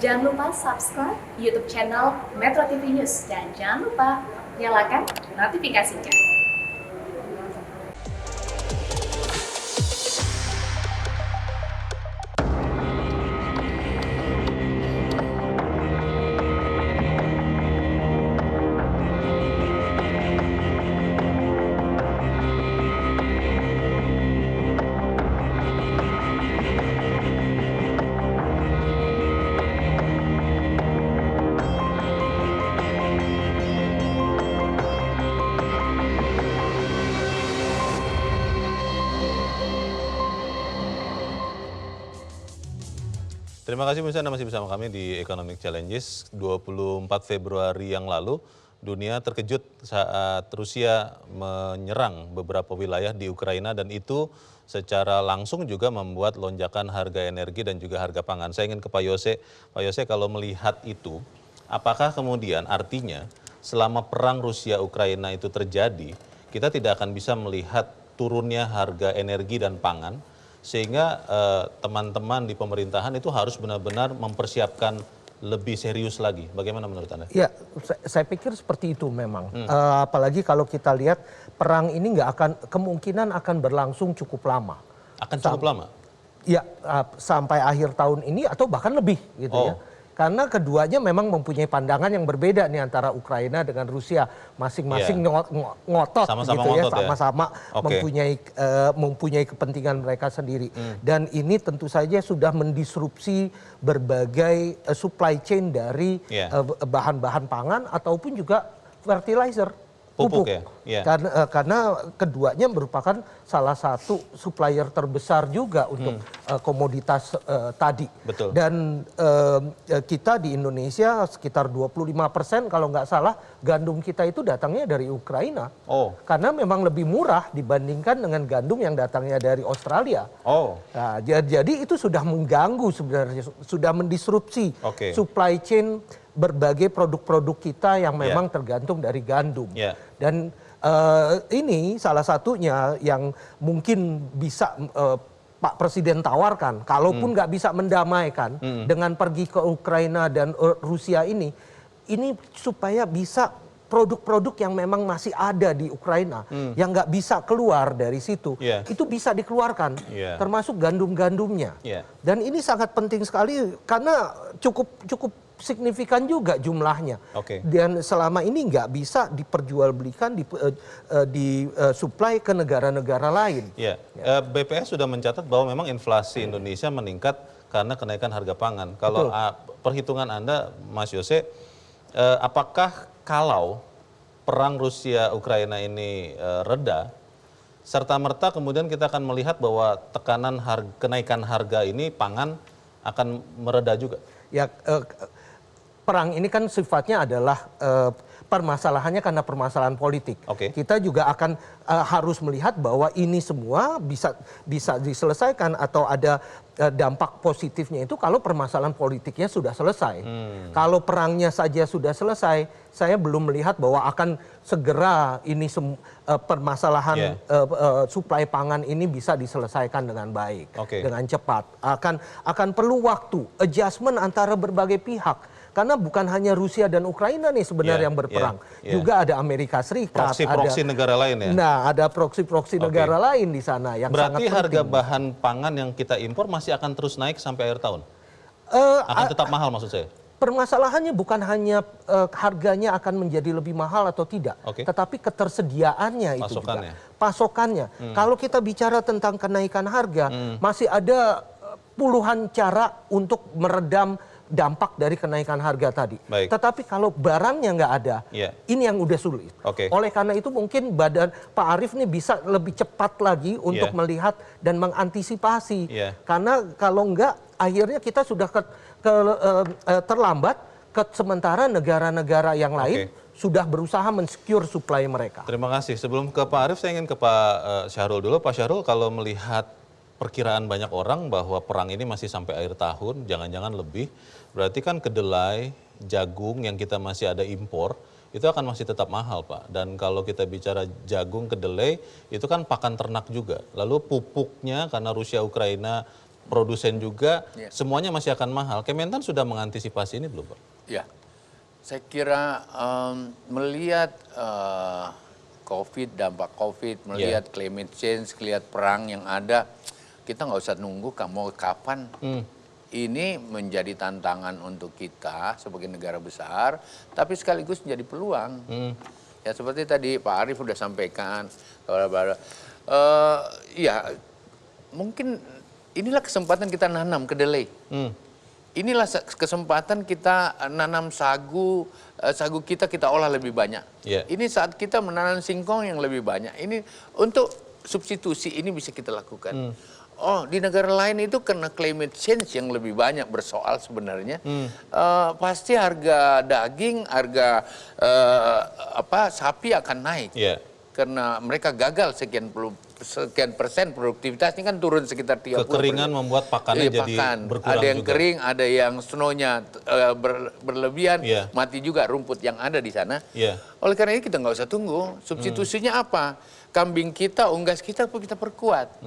Jangan lupa subscribe YouTube channel Metro TV News dan jangan lupa nyalakan notifikasinya. Terima kasih pemirsa, Anda masih bersama kami di Economic Challenges. 24 Februari yang lalu, dunia terkejut saat Rusia menyerang beberapa wilayah di Ukraina dan itu secara langsung juga membuat lonjakan harga energi dan juga harga pangan. Saya ingin ke Pak Yose. Pak Yose, kalau melihat itu, apakah kemudian artinya selama perang Rusia-Ukraina itu terjadi, kita tidak akan bisa melihat turunnya harga energi dan pangan, sehingga teman-teman di pemerintahan itu harus benar-benar mempersiapkan lebih serius lagi. Bagaimana menurut Anda? Ya, saya pikir seperti itu memang. Apalagi kalau kita lihat perang ini kemungkinan akan berlangsung cukup lama. Akan cukup lama? Ya, sampai akhir tahun ini atau bahkan lebih gitu ya. Karena keduanya memang mempunyai pandangan yang berbeda nih antara Ukraina dengan Rusia, masing-masing ngotot sama-sama gitu ya, ngotot sama-sama mempunyai kepentingan mereka sendiri. Dan ini tentu saja sudah mendisrupsi berbagai supply chain dari bahan-bahan pangan ataupun juga fertilizer. Pupuk. Ya? Karena keduanya merupakan salah satu supplier terbesar juga untuk komoditas tadi. Betul. Dan kita di Indonesia sekitar 25% kalau nggak salah gandum kita itu datangnya dari Ukraina. Karena memang lebih murah dibandingkan dengan gandum yang datangnya dari Australia. Nah, jadi itu sudah mengganggu sebenarnya, sudah mendisrupsi supply chain berbagai produk-produk kita yang memang tergantung dari gandum. Dan ini salah satunya yang mungkin bisa Pak Presiden tawarkan, kalaupun nggak bisa mendamaikan dengan pergi ke Ukraina dan Rusia ini supaya bisa produk-produk yang memang masih ada di Ukraina, yang nggak bisa keluar dari situ, itu bisa dikeluarkan, termasuk gandum-gandumnya. Dan ini sangat penting sekali karena cukup signifikan juga jumlahnya. Dan selama ini nggak bisa diperjualbelikan, disuplai ke negara-negara lain. BPS sudah mencatat bahwa memang inflasi Indonesia meningkat karena kenaikan harga pangan. Kalau perhitungan Anda, Mas Yose, apakah kalau perang Rusia-Ukraina ini reda, serta-merta kemudian kita akan melihat bahwa kenaikan harga ini pangan akan mereda juga? Ya, perang ini kan sifatnya adalah permasalahannya karena permasalahan politik. Kita juga akan harus melihat bahwa ini semua bisa diselesaikan atau ada dampak positifnya itu kalau permasalahan politiknya sudah selesai. Kalau perangnya saja sudah selesai, saya belum melihat bahwa akan segera ini permasalahan suplai pangan ini bisa diselesaikan dengan baik, dengan cepat. Akan perlu waktu, adjustment antara berbagai pihak. Karena bukan hanya Rusia dan Ukraina nih sebenarnya yang berperang. Juga ada Amerika Serikat. Proksi negara lain ya? Nah, ada proksi negara lain di sana yang sangat penting. Berarti harga bahan pangan yang kita impor masih akan terus naik sampai akhir tahun? Akan tetap mahal maksud saya? Permasalahannya bukan hanya harganya akan menjadi lebih mahal atau tidak. Tetapi ketersediaannya itu juga. Pasokannya. Kalau kita bicara tentang kenaikan harga, masih ada puluhan cara untuk meredam dampak dari kenaikan harga tadi. Tetapi kalau barangnya nggak ada, ini yang udah sulit. Oleh karena itu mungkin Pak Arief nih bisa lebih cepat lagi untuk melihat dan mengantisipasi. Karena kalau nggak, akhirnya kita sudah terlambat, sementara negara-negara yang lain sudah berusaha men-secure supply mereka. Terima kasih. Sebelum ke Pak Arief, saya ingin ke Pak Syahrul dulu. Pak Syahrul, kalau melihat perkiraan banyak orang bahwa perang ini masih sampai akhir tahun, jangan-jangan lebih, berarti kan kedelai, jagung yang kita masih ada impor, itu akan masih tetap mahal, Pak. Dan kalau kita bicara jagung, kedelai, itu kan pakan ternak juga. Lalu pupuknya karena Rusia Ukraina produsen juga, semuanya masih akan mahal. Kementan sudah mengantisipasi ini belum, Pak? Ya, saya kira melihat COVID, dampak COVID, melihat climate change, melihat perang yang ada, kita nggak usah nunggu mau kapan. Ini menjadi tantangan untuk kita sebagai negara besar, tapi sekaligus menjadi peluang. Ya seperti tadi Pak Arief sudah sampaikan, ya mungkin inilah kesempatan kita nanam kedelai. Inilah kesempatan kita nanam sagu, sagu kita olah lebih banyak. Ini saat kita menanam singkong yang lebih banyak. Ini untuk substitusi ini bisa kita lakukan. Oh, di negara lain itu karena climate change yang lebih banyak bersoal sebenarnya. Pasti harga daging, harga sapi akan naik. Karena mereka gagal sekian persen produktivitasnya kan turun sekitar 30%. Kekeringan membuat pakannya jadi berkurang. Ada yang juga. kering, ada yang snow-nya berlebihan, mati juga rumput yang ada di sana. Oleh karena itu kita nggak usah tunggu. Substitusinya apa? Kambing kita, unggas kita kita perkuat.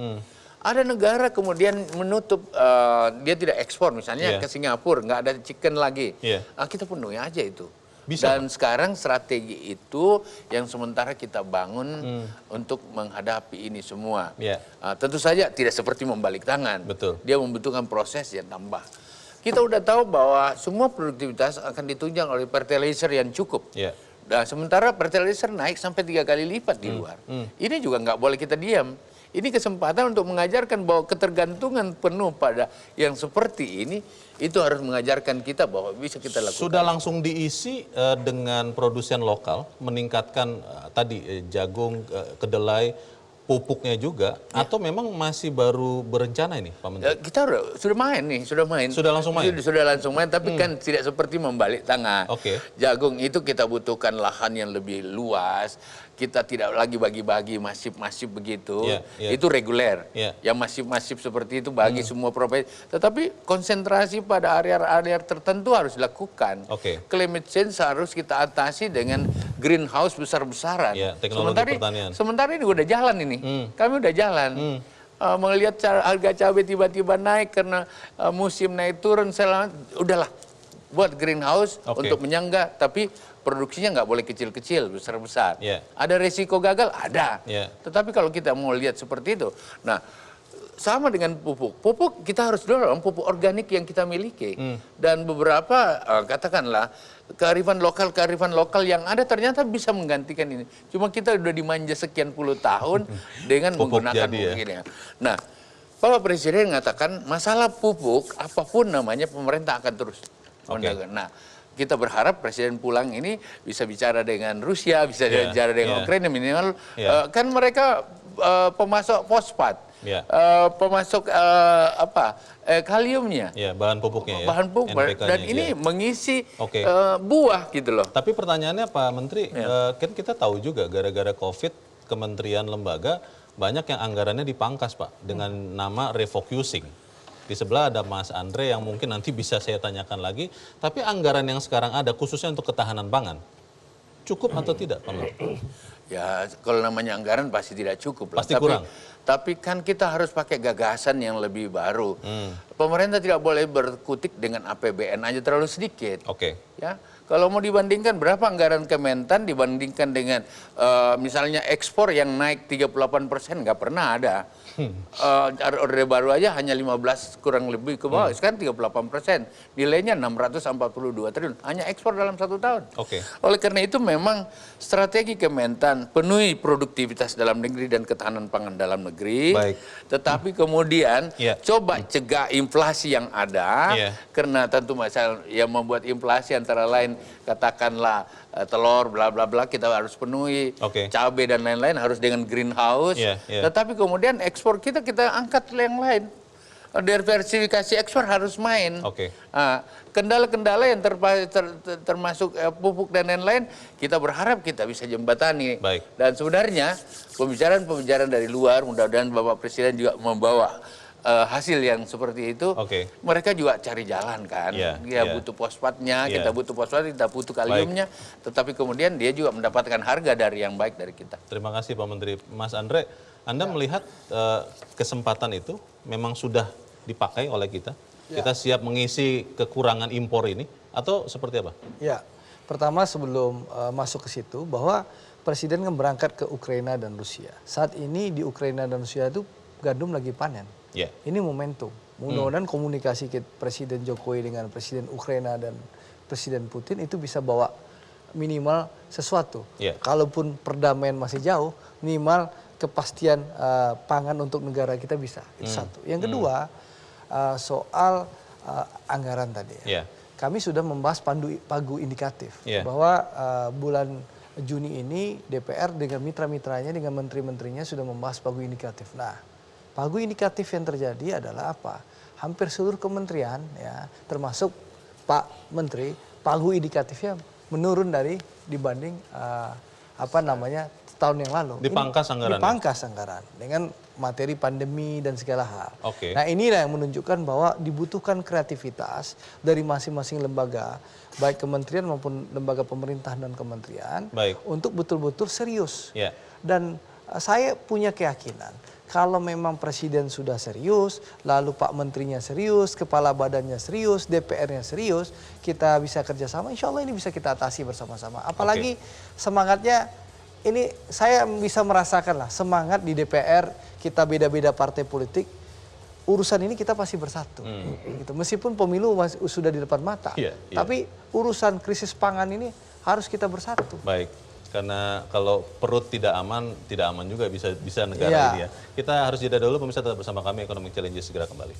Ada negara kemudian menutup, dia tidak ekspor misalnya ke Singapura, nggak ada chicken lagi. Kita penuhi aja itu. Bisa, dan Pak. Sekarang strategi itu yang sementara kita bangun untuk menghadapi ini semua. Tentu saja tidak seperti membalik tangan. Betul. Dia membutuhkan proses yang tambah. Kita udah tahu bahwa semua produktivitas akan ditunjang oleh fertilizer yang cukup. Nah, sementara fertilizer naik sampai 3 kali lipat di luar. Ini juga nggak boleh kita diam. Ini kesempatan untuk mengajarkan bahwa ketergantungan penuh pada yang seperti ini, itu harus mengajarkan kita bahwa bisa kita lakukan. Sudah langsung diisi dengan produsen lokal, meningkatkan tadi jagung, kedelai, pupuknya juga, atau memang masih baru berencana ini, Pak Menteri? Kita sudah main nih, sudah main. Sudah langsung main? Sudah langsung main, tapi kan tidak seperti membalik tangan. Jagung itu kita butuhkan lahan yang lebih luas, kita tidak lagi bagi-bagi masif-masif begitu, itu reguler. Yang masif-masif seperti itu bagi semua provinsi. Tetapi konsentrasi pada area-area tertentu harus dilakukan. Climate change harus kita atasi dengan greenhouse besar-besaran. Teknologi pertanian. Sementara ini udah jalan ini, kami udah jalan. Melihat harga cabai tiba-tiba naik karena musim naik turun, udahlah buat greenhouse untuk menyangga, tapi produksinya nggak boleh kecil-kecil, besar-besar. Ada resiko gagal? Ada. Tetapi kalau kita mau lihat seperti itu, nah sama dengan pupuk. Pupuk kita harus dorong pupuk organik yang kita miliki. Dan beberapa, katakanlah, kearifan lokal yang ada ternyata bisa menggantikan ini. Cuma kita udah dimanja sekian puluh tahun dengan menggunakan pupuk ini. Nah, Bapak Presiden mengatakan masalah pupuk, apapun namanya, pemerintah akan terus mendagang. Nah, kita berharap Presiden pulang ini bisa bicara dengan Rusia, bisa bicara dengan Ukraina minimal. Kan mereka pemasok fosfat, pemasok kaliumnya, bahan pupuknya, bahan pupuk, dan ini mengisi buah gitu loh. Tapi pertanyaannya Pak Menteri, kan kita tahu juga gara-gara COVID, kementerian lembaga banyak yang anggarannya dipangkas, Pak, dengan nama refocusing. Di sebelah ada Mas Andre yang mungkin nanti bisa saya tanyakan lagi. Tapi anggaran yang sekarang ada khususnya untuk ketahanan pangan, cukup atau tidak, Pak Menteri? Ya, kalau namanya anggaran pasti tidak cukup. Pasti kurang. Tapi kan kita harus pakai gagasan yang lebih baru. Pemerintah tidak boleh berkutik dengan APBN aja terlalu sedikit. Ya, kalau mau dibandingkan berapa anggaran Kementan dibandingkan dengan misalnya ekspor yang naik 38%, nggak pernah ada. Orde baru aja hanya 15 kurang lebih ke bawah, sekarang 38%. Nilainya 642 triliun, hanya ekspor dalam 1 tahun. Oleh karena itu memang strategi Kementan penuhi produktivitas dalam negeri dan ketahanan pangan dalam negeri. Tetapi kemudian coba cegah inflasi yang ada, karena tentu masalah yang membuat inflasi antara lain katakanlah telur bla bla bla kita harus penuhi, cabai dan lain-lain harus dengan greenhouse. Tetapi kemudian ekspor kita angkat yang lain. Diversifikasi ekspor harus main. Kendala-kendala yang termasuk pupuk dan lain-lain, kita berharap kita bisa jembatani. Dan sebenarnya pembicaraan-pembicaraan dari luar, mudah-mudahan Bapak Presiden juga membawa hasil yang seperti itu, mereka juga cari jalan kan. Dia butuh fosfatnya, kita butuh fosfat, kita butuh kaliumnya, tetapi kemudian dia juga mendapatkan harga dari yang baik dari kita. Terima kasih Pak Menteri. Mas Andre, Anda melihat kesempatan itu memang sudah dipakai oleh kita? Kita siap mengisi kekurangan impor ini atau seperti apa? Ya, pertama sebelum masuk ke situ bahwa Presiden kan berangkat ke Ukraina dan Rusia. Saat ini di Ukraina dan Rusia itu gandum lagi panen. Yeah. Ini momentum. Mudah-mudahan komunikasi Presiden Jokowi dengan Presiden Ukraina dan Presiden Putin itu bisa bawa minimal sesuatu. Yeah. Kalaupun perdamaian masih jauh, minimal kepastian pangan untuk negara kita bisa. Itu satu. Yang kedua, soal anggaran tadi. Ya. Kami sudah membahas pagu indikatif bahwa bulan Juni ini DPR dengan mitra-mitranya, dengan menteri-menterinya sudah membahas pagu indikatif. Nah, pagu indikatif yang terjadi adalah apa? Hampir seluruh kementerian, ya, termasuk Pak Menteri, pagu indikatifnya menurun dibanding tahun yang lalu. Dipangkas anggaran. Dipangkas anggaran dengan materi pandemi dan segala hal. Okay. Nah, inilah yang menunjukkan bahwa dibutuhkan kreativitas dari masing-masing lembaga, baik kementerian maupun lembaga pemerintahan dan kementerian, untuk betul-betul serius. Yeah. Dan saya punya keyakinan kalau memang Presiden sudah serius, lalu Pak Menterinya serius, Kepala Badannya serius, DPR-nya serius, kita bisa kerjasama, insya Allah ini bisa kita atasi bersama-sama. Apalagi semangatnya, ini saya bisa merasakan lah semangat di DPR, kita beda-beda partai politik, urusan ini kita pasti bersatu. Gitu. Meskipun pemilu sudah di depan mata, tapi urusan krisis pangan ini harus kita bersatu. Baik, karena kalau perut tidak aman juga bisa negara ini ya. Kita harus jeda dulu, pemirsa tetap bersama kami, Economic Challenges segera kembali.